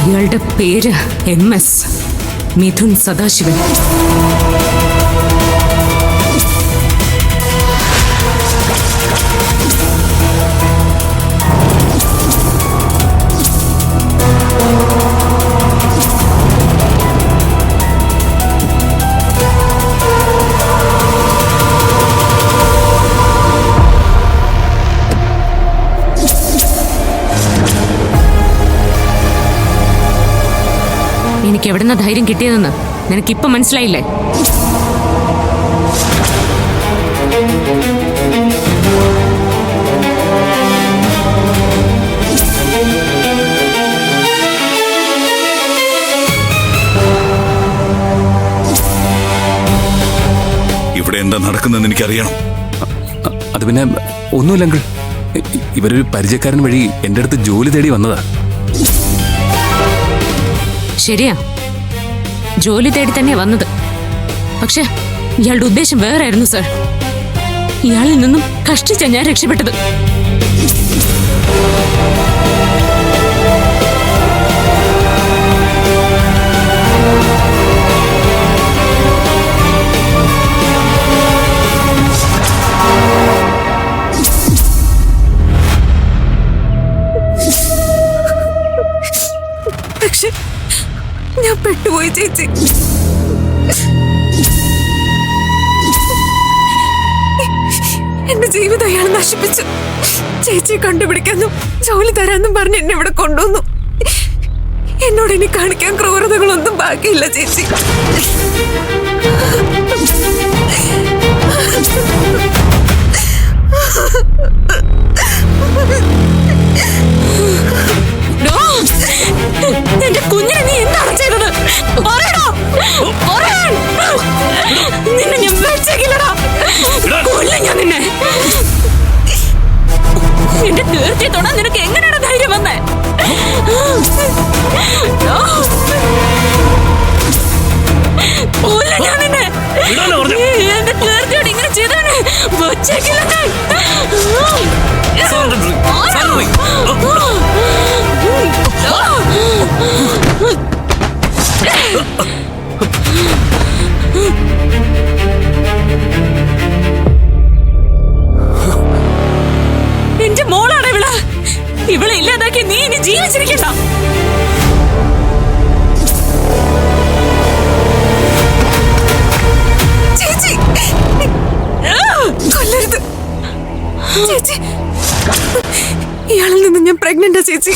അയാളുടെ പേര് MS മിഥുൻ സദാശിവൻ. എനിക്ക് എവിടുന്ന ധൈര്യം കിട്ടിയതെന്ന് നിനക്കിപ്പൊ മനസ്സിലായില്ലേ? ഇവിടെ എന്താ നടക്കുന്നതെന്ന് എനിക്കറിയണം. അത് പിന്നെ ഒന്നുമില്ല അങ്കിൾ, ഇവരൊരു പരിചയക്കാരൻ വഴി എന്റെ അടുത്ത് ജോലി തേടി വന്നതാ. ശരിയാ, ജോലി തേടി തന്നെ വന്നത്. പക്ഷെ ഇയാളുടെ ഉദ്ദേശം വേറെ ആയിരുന്നു സർ. ഇയാളിൽ നിന്നും കഷ്ടിച്ച ഞാൻ രക്ഷപ്പെട്ടത്. പക്ഷെ ഞാൻ പെട്ടുപോയി ചേച്ചി. എന്റെ ജീവിതം അയാൾ നശിപ്പിച്ചു. ചേച്ചിയെ കണ്ടുപിടിക്കാനും ജോലി തരാന്നും പറഞ്ഞ് എന്നെ ഇവിടെ കൊണ്ടുവന്നു. എന്നോട് ഇനി കാണിക്കാൻ ക്രൂരതകളൊന്നും ബാക്കിയില്ല ചേച്ചി. എന്റെ കുഞ്ഞിനെ നീ എന്താണ് ചെയ്തത്? നിന്നെ ഞാൻ വെച്ചേക്കില്ലടാ. കൊല്ലും ഞാൻ നിന്നെ. എന്റെ തീർച്ചയെ തൊടാൻ നിനക്ക് എങ്ങനെയാണ് ധൈര്യം വന്നേ? കൊല്ലും ഞാൻ നിന്നെ. എന്റെ തീർച്ചയോട് ഇങ്ങനെ ചെയ്താണ് വെച്ചേക്കില്ല. എന്റെ മോളാണ് ഇവള്. ഇവളെ ഇല്ലാതാക്കി നീ ഇനി ജീവിച്ചിരിക്കണ്ട. ചേച്ചി കൊല്ലരുത് ചേച്ചി. ഇയാളിൽ നിന്ന് ഞാൻ പ്രഗ്നന്റാ ചേച്ചി.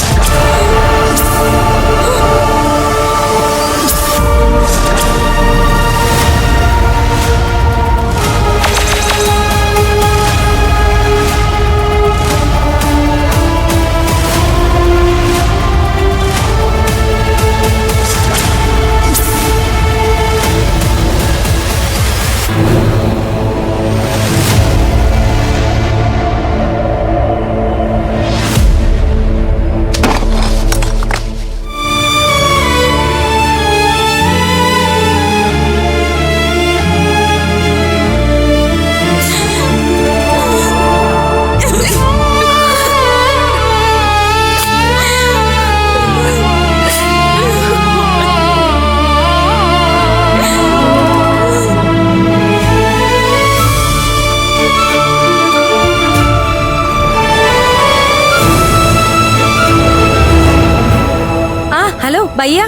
ഭയ്യ,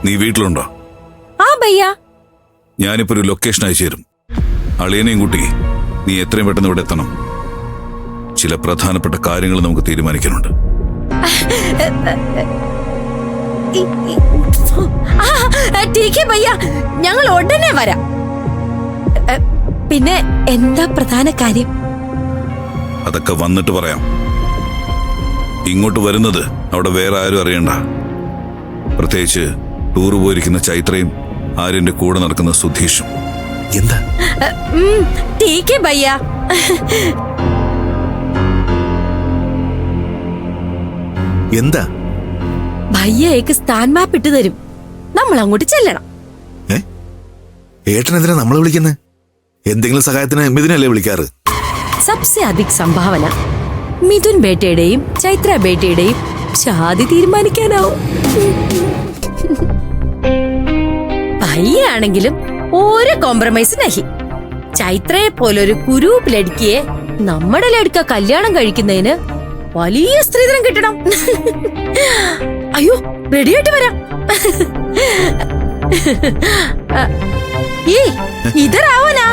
നീ വീട്ടിലുണ്ടോ? ആ ഭയ്യ. ഞാനിപ്പോ ഒരു ലൊക്കേഷൻ അയച്ചു തരും. അളിയനെയും കൂട്ടി നീ എത്രയും പെട്ടെന്ന് ഇവിടെ എത്തണം. ചില പ്രധാനപ്പെട്ട കാര്യങ്ങൾ നമുക്ക് തീരുമാനിക്കാനുണ്ട്. ഭയ്യ, ഞങ്ങൾ ഉടനെ വരാം. പിന്നെ എന്താ പ്രധാന കാര്യം? അതൊക്കെ വന്നിട്ട് പറയാം. ഇങ്ങോട്ട് വരുന്നത് അവിടെ വേറെ ആരും അറിയണ്ട. പ്രത്യേകിച്ച് ടൂറ് പോയിരിക്കുന്ന ചൈത്രയും ആര്യന്റെ കൂടെ നടക്കുന്ന സുധീഷും. എന്താ ഭയ്യ? എന്താ? ഭയ്യക്ക് സ്ഥാൻ മാപ്പ് ഇട്ട് തരും. നമ്മൾ അങ്ങോട്ട് ചെല്ലണം. ഏട്ടനെതിരെ നമ്മളെ വിളിക്കുന്നത്? എന്തെങ്കിലും സഹായത്തിന് മിഥുനല്ലേ വിളിക്കാറ്? സബ്സെ അധിക് സംഭാവന മിഥുൻ ബേട്ടയുടെയും ചൈത്ര ബേട്ടയുടെയും ഷാദി തീരുമാനിക്കാനാവും. ഭയ്യാണെങ്കിലും ഒരു കോംപ്രമൈസ് നഹി. ചൈത്രയെ പോലൊരു കുരൂപ് ലടുക്കിയെ നമ്മുടെ ലടുക്ക കല്യാണം കഴിക്കുന്നതിന് വലിയ സ്ത്രീധനം കിട്ടണം. അയ്യോ, റെഡിയായിട്ട് വരാം. ഇതറാവനാ